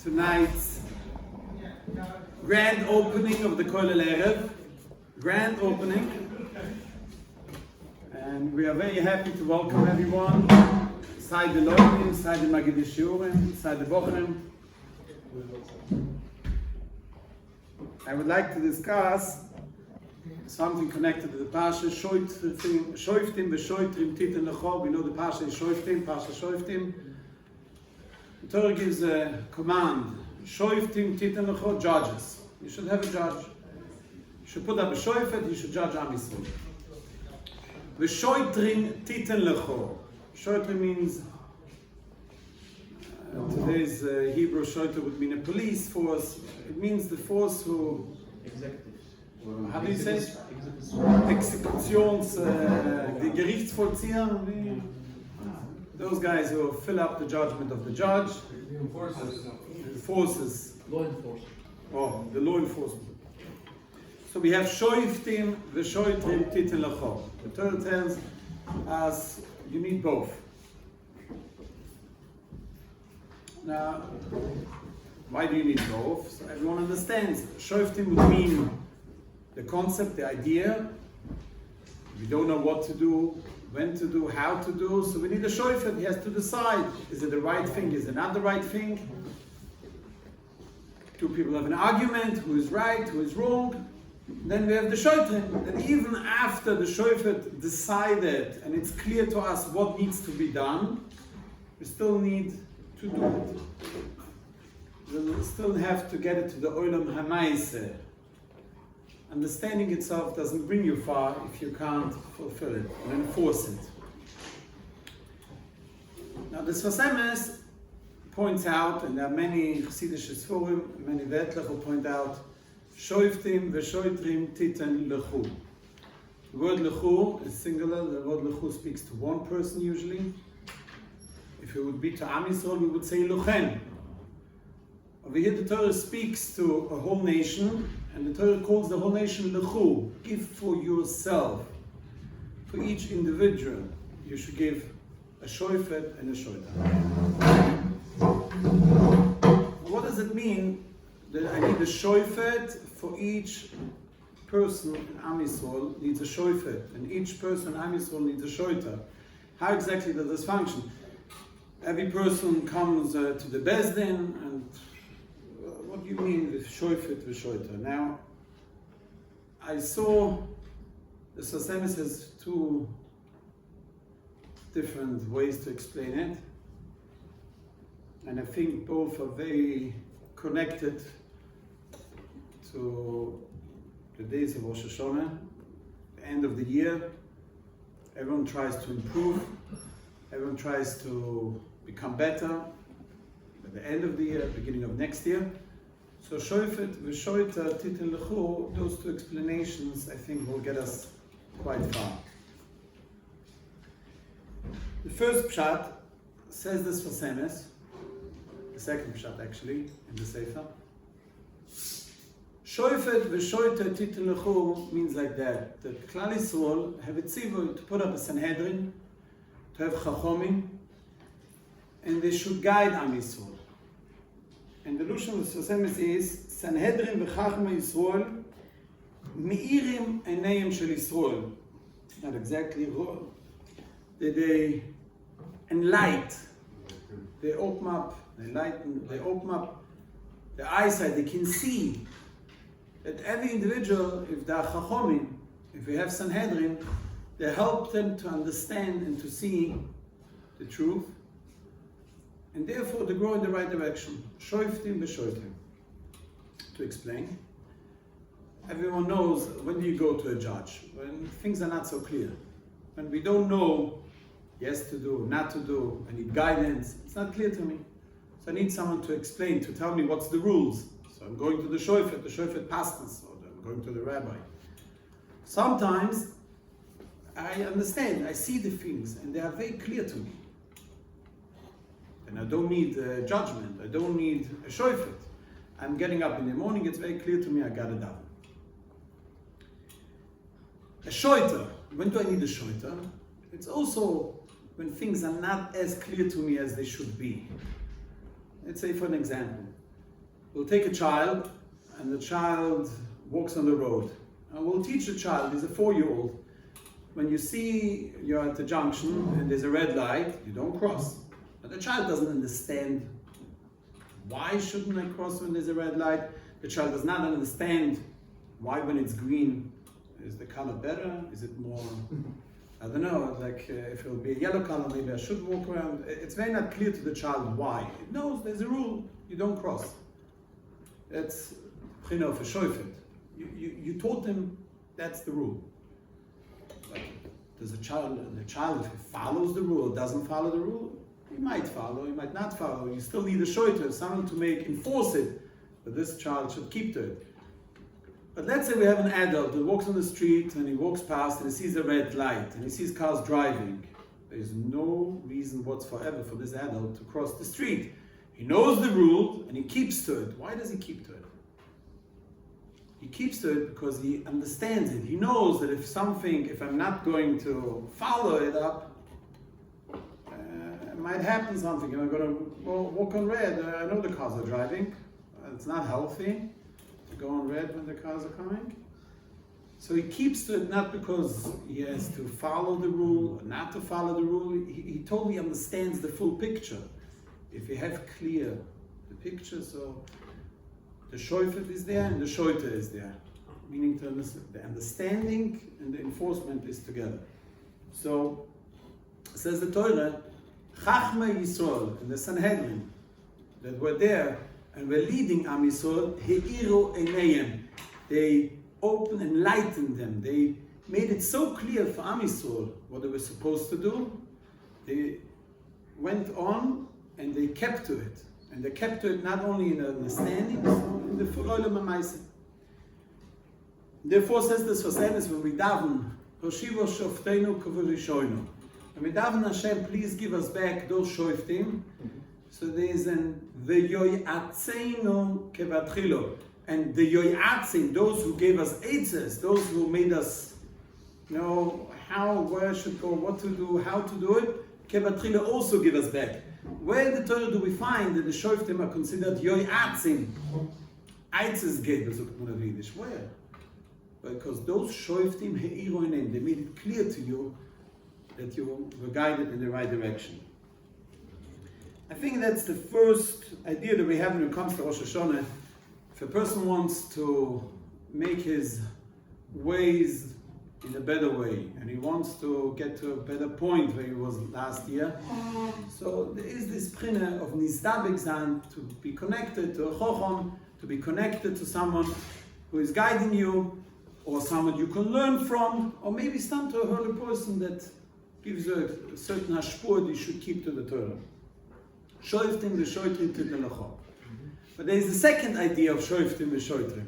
tonight's grand opening of the Kollel Erev Grand Opening, and we are very happy to welcome everyone inside the Loim, inside the Magid Shiurim, inside the Bochum. I would like to discuss something connected to the Parsha Shoftim Shotrim Titen Lechol. We know the Parsha is Shoftim, Parsha Shoftim. The Torah gives a command: Shoftim Titen Lechol, judges. You should have a judge. You should put up a Shofet. You should judge Am Yisrael. Shotrim Titen Lechol. Shotrim means today's Hebrew Shotrim would mean a police force. It means the force who how do you say? Executions, the Gerichtsvollzieher, those guys who fill up the judgment of the judge. The forces. Law enforcement. Oh, the law enforcement. So we have Shoftim v'Shotrim Titen Lechol. The Torah tells us you need both. Now, why do you need both? So everyone understands. Shoftim would mean the concept, the idea. We don't know what to do, when to do, how to do, so we need a shofet. He has to decide, is it the right thing, is it not the right thing? Two people have an argument, who is right, who is wrong. Then we have the shotrim, that even after the shofet decided, and it's clear to us what needs to be done, we still need to do it. We still have to get it to the olam hamaiseh. Understanding itself doesn't bring you far if you can't fulfill it and enforce it. Now the Sfas Emes points out, and there are many Chassidish Sforim, many Vetler who point out, Shoftim v'Shotrim Titen Lechu. The word Lechu is singular. The word Lechu speaks to one person usually. If it would be to Am Yisrael, we would say Luchen. Over here the Torah speaks to a whole nation, and the Torah calls the whole nation Lechu. Give for yourself. For each individual, you should give a shofet and a shofet. What does it mean that I need a shofet for each person in Am Yisrael needs a shofet, and each person in Am Yisrael needs a shofet? How exactly does this function? Every person comes to the Beis Din, and what do you mean with shofet v'shoita? Now, I saw the Sfas Emes has two different ways to explain it, and I think both are very connected to the days of Rosh Hashana, the end of the year. Everyone tries to improve, everyone tries to become better at the end of the year, beginning of next year. So Shofet v'Shoita Titen Lechu, those two explanations I think will get us quite far. The first pshat says this for Emes, the second pshat actually in the Sefer. Shofet v'Shoita Titen Lechu means like that Klal Yisrael have a tzivur to put up a Sanhedrin, to have chacham, and they should guide Am Yisrael. And the Lushon of Sfas Emes is Sanhedrin v'chachma Yisrael meirim einayim shel Yisrael. Not exactly wrong. They enlighten, they open up, they enlighten, they open up their eyesight. They can see that every individual, if they are chachomim, if we have Sanhedrin, they help them to understand and to see the truth, and therefore they grow in the right direction. Shoftim v'Shotrim. To explain, everyone knows when do you go to a judge? When things are not so clear. When we don't know yes to do, not to do, I need guidance, it's not clear to me. So I need someone to explain, to tell me what's the rules. So I'm going to the Shofet pastors, or I'm going to the rabbi. Sometimes I understand, I see the things, and they are very clear to me. And I don't need judgment, I don't need a shofet. I'm getting up in the morning, it's very clear to me, I got it done. A shoiter, when do I need a shoiter? It's also when things are not as clear to me as they should be. Let's say for an example, We'll take a child, and the child walks on the road. And we'll teach the child, he's a 4-year-old, when you see you're at the junction and there's a red light, you don't cross. But the child doesn't understand, why shouldn't I cross when there's a red light? The child does not understand why when it's green, is the color better? Is it more, I don't know, like if it'll be a yellow color, maybe I should walk around. It's very not clear to the child why. It knows there's a rule, you don't cross. That's Chino for Shofet. You taught them that's the rule. But does the child, if he follows the rule, doesn't follow the rule, he might follow, he might not follow. You still need a shoiter, someone to enforce it, but this child should keep to it. But let's say we have an adult that walks on the street and he walks past and he sees a red light and he sees cars driving. There's no reason whatsoever for this adult to cross the street. He knows the rule and he keeps to it. Why does he keep to it? He keeps to it because he understands it. He knows that if I'm not going to follow it up, it might happen something. I'm going to walk on red. I know the cars are driving. It's not healthy to go on red when the cars are coming. So he keeps to it not because he has to follow the rule or not to follow the rule. He totally understands the full picture. If you have clear the picture, so the Shofet is there and the Shoiter is there. Meaning the understanding and the enforcement is together. So, says the Torah, chacham Yisrael and the Sanhedrin that were there and were leading Am Yisrael, heiru einayim. They enlightened them. They made it so clear for Am Yisrael what they were supposed to do. They went on and they kept to it. And they kept to it not only in understanding, but in the full olam ha'maaseh. Therefore, says the Sfas Emes, when we daven, Hoshivo Shofteinu k'v'rishoinu. When we daven Hashem, please give us back those Shoftim. So there is an v'yoyatzeinu kevatchilo. And the yoyatzim, those who gave us eitzes, those who made us know where I should go, what to do, how to do it, kevatchilo also give us back. Where in the Torah do we find that the Shoftim are considered yoyatzim? Eitzes gave, where? Because those Shoftim heiru einayim, they made it clear to you that you were guided in the right direction. I think that's the first idea that we have when it comes to Rosh Hashana. If a person wants to make his ways in a better way, and he wants to get to a better point where he was last year, so there is this prinna of nizdabek zan, to be connected to a chacham, to be connected to someone who is guiding you, or someone you can learn from, or maybe some to a holy person that gives you a certain hashpur that you should keep to the Torah. Shoftim v'shotrim titelecha. But there is the second idea of shoftim v'shotrim.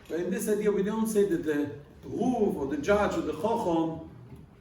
But in this idea, we don't say that the ruv or the judge or the chacham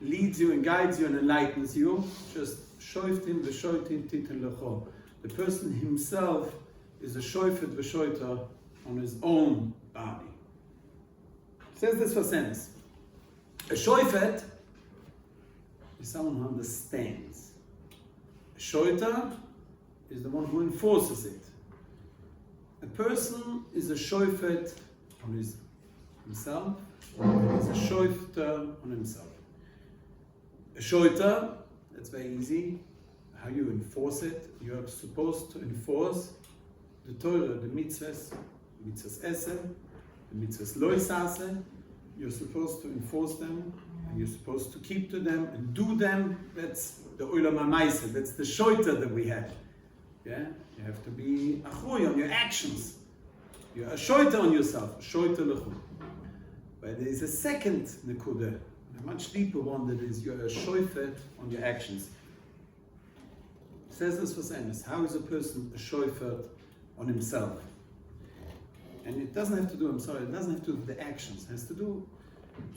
leads you and guides you and enlightens you. Just shoftim v'shotrim titelecha. The person himself is a shofet v'shoter on his own body. Says this for sense. A shofet is someone who understands. A shoiter is the one who enforces it. A person is a shofet on himself, and is a shoiter on himself. A shoiter, that's very easy. How you enforce it? You are supposed to enforce the Torah, the mitzvahs esel, the mitzvahs lo isaseh. You're supposed to enforce them, and you're supposed to keep to them and do them. That's the olam ha'maaseh. That's the shoiter that we have. Yeah, you have to be achui on your actions. You're a shoiter on yourself, a shoiter lechu. But there is a second nekuda, a much deeper one, that is you're a shoiter on your actions. It says this for Emes. How is a person a shoiter on himself? And it doesn't have to do, it doesn't have to do with the actions. It has to do,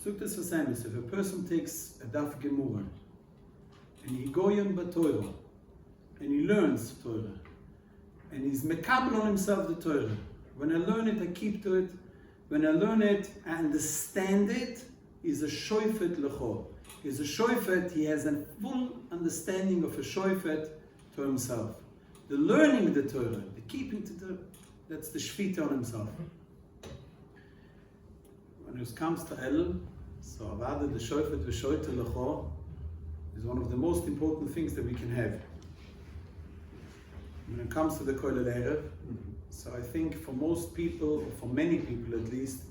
look this for Emes. If a person takes a daf gemura, and he goyen b'Torah, and he learns Torah, and he's mekabel on himself the Torah. When I learn it, I keep to it. When I learn it, I understand it. He's a shofet lecho. He's a shofet. He has a full understanding of a shofet to himself. The learning the Torah, the keeping to Torah, that's the Shvita on himself. When it comes to Elul, so Avada the Shofet v'Shoite Lecho is one of the most important things that we can have. When it comes to the Kollel Erev, so I think for most people, or for many people at least,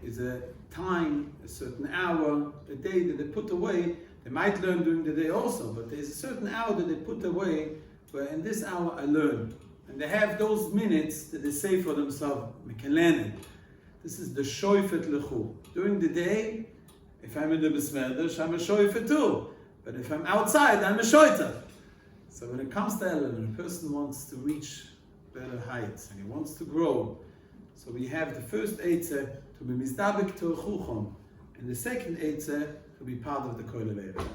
is a time, a certain hour, a day that they put away. They might learn during the day also, but there's a certain hour that they put away where in this hour I learn. And they have those minutes that they say for themselves, we can learn it. This is the Shofet Lechu. During the day, if I'm in the Besmerdesh, I'm a Shofet too. But if I'm outside, I'm a Shoiter. So when it comes to Elul, when a person wants to reach better heights and he wants to grow, so we have the first Eitzeh to be Mizdabek to a chacham, and the second Eitzeh to be part of the Kollel Erev.